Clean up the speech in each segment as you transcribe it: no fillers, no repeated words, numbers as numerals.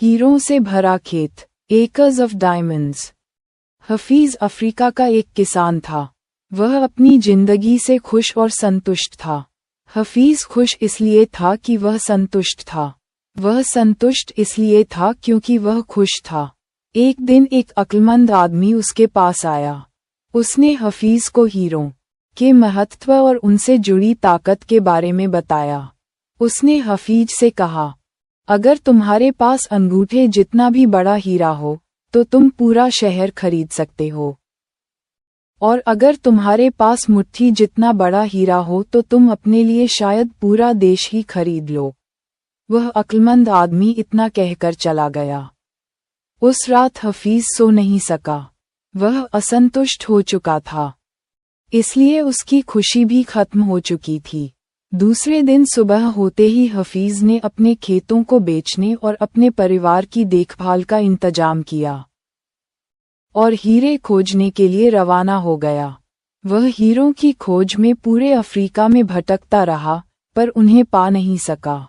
हीरों से भरा खेत, acres of diamonds. Hafeez Africa का एक किसान था। वह अपनी जिंदगी से खुश और संतुष्ट था। हफीज खुश इसलिए था कि वह संतुष्ट था। वह संतुष्ट इसलिए था क्योंकि वह खुश था। एक दिन एक अक्लमंद आदमी उसके पास आया। उसने हफीज को हीरों के महत्व और उनसे जुड़ी ताकत के बारे में बताया। उसने हफीज से कहा, अगर तुम्हारे पास अंगूठे जितना भी बड़ा हीरा हो तो तुम पूरा शहर खरीद सकते हो, और अगर तुम्हारे पास मुट्ठी जितना बड़ा हीरा हो तो तुम अपने लिए शायद पूरा देश ही खरीद लो। वह अक्लमंद आदमी इतना कहकर चला गया। उस रात हफीज सो नहीं सका। वह असंतुष्ट हो चुका था, इसलिए उसकी खुशी भी खत्म हो चुकी थी। दूसरे दिन सुबह होते ही हफीज ने अपने खेतों को बेचने और अपने परिवार की देखभाल का इंतजाम किया और हीरे खोजने के लिए रवाना हो गया। वह हीरों की खोज में पूरे अफ्रीका में भटकता रहा, पर उन्हें पा नहीं सका।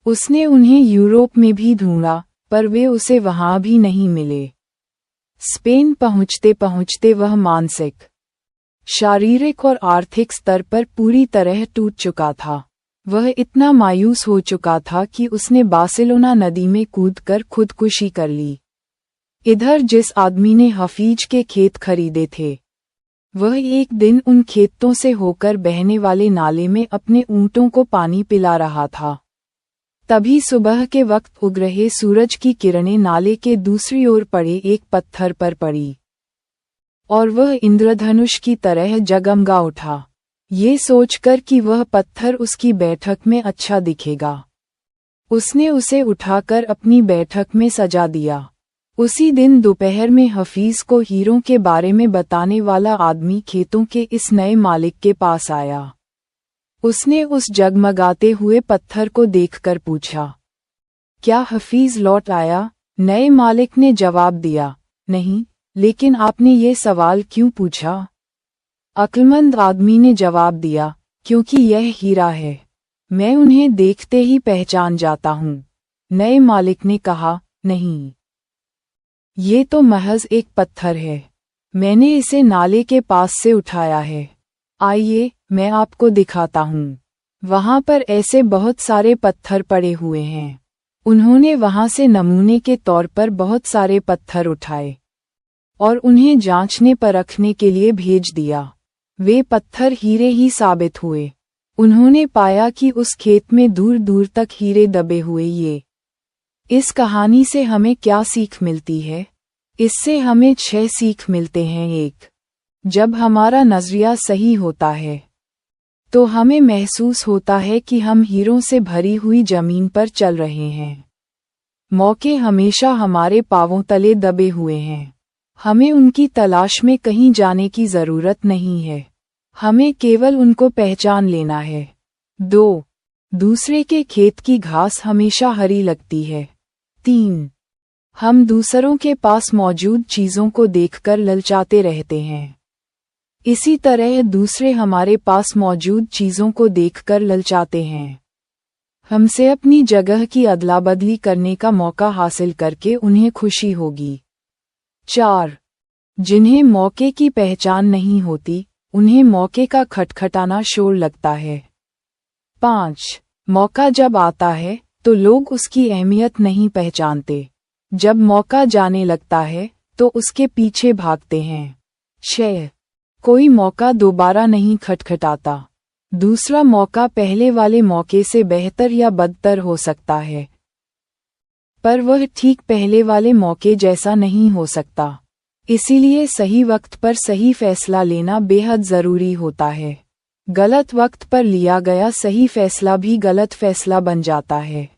उसने उन्हें यूरोप में भी ढूंढा, पर वे उसे वहां भी नहीं मिले। स्पेन पहुंचते पहुंचते वह मानसिक, शारीरिक और आर्थिक स्तर पर पूरी तरह टूट चुका था। वह इतना मायूस हो चुका था कि उसने बार्सिलोना नदी में कूदकर खुदकुशी कर ली। इधर जिस आदमी ने हफीज के खेत खरीदे थे, वह एक दिन उन खेतों से होकर बहने वाले नाले में अपने ऊंटों को पानी पिला रहा था। तभी सुबह के वक्त उग रहे सूरज की किरणें नाले के दूसरी ओर पड़े एक पत्थर पर पड़ी और वह इंद्रधनुष की तरह जगमगा उठा। ये सोचकर कि वह पत्थर उसकी बैठक में अच्छा दिखेगा, उसने उसे उठाकर अपनी बैठक में सजा दिया। उसी दिन दोपहर में हफीज को हीरों के बारे में बताने वाला आदमी खेतों के इस नए मालिक के पास आया। उसने उस जगमगाते हुए पत्थर को देखकर पूछा, क्या हफीज लौट आया? नए मालिक ने जवाब दिया, नहीं, लेकिन आपने ये सवाल क्यों पूछा? अक्लमंद आदमी ने जवाब दिया, क्योंकि यह हीरा है, मैं उन्हें देखते ही पहचान जाता हूँ। नए मालिक ने कहा, नहीं, ये तो महज एक पत्थर है, मैंने इसे नाले के पास से उठाया है। आइए, मैं आपको दिखाता हूँ। वहाँ पर ऐसे बहुत सारे पत्थर पड़े हुए हैं। उन्होंने वहाँ से नमूने के तौर पर बहुत सारे पत्थर उठाए और उन्हें जांचने परखने के लिए भेज दिया। वे पत्थर हीरे ही साबित हुए। उन्होंने पाया कि उस खेत में दूर दूर तक हीरे दबे हुए। इस कहानी से हमें क्या सीख मिलती है? इससे हमें 6 सीख मिलते हैं। 1. जब हमारा नजरिया सही होता है तो हमें महसूस होता है कि हम हीरों से भरी हुई जमीन पर चल रहे हैं। मौके हमेशा हमारे पांवों तले दबे हुए हैं। हमें उनकी तलाश में कहीं जाने की जरूरत नहीं है, हमें केवल उनको पहचान लेना है। 2. दूसरे के खेत की घास हमेशा हरी लगती है। 3. हम दूसरों के पास मौजूद चीजों को देखकर ललचाते रहते हैं, इसी तरह दूसरे हमारे पास मौजूद चीजों को देखकर ललचाते हैं। हमसे अपनी जगह की अदला बदली करने का मौका हासिल करके उन्हें खुशी होगी। 4. जिन्हें मौके की पहचान नहीं होती, उन्हें मौके का खटखटाना शोर लगता है। 5. मौका जब आता है तो लोग उसकी अहमियत नहीं पहचानते, जब मौका जाने लगता है तो उसके पीछे भागते हैं। 6. कोई मौका दोबारा नहीं खटखटाता। दूसरा मौका पहले वाले मौके से बेहतर या बदतर हो सकता है, पर वह ठीक पहले वाले मौके जैसा नहीं हो सकता। इसीलिए सही वक्त पर सही फैसला लेना बेहद जरूरी होता है। गलत वक्त पर लिया गया सही फैसला भी गलत फैसला बन जाता है।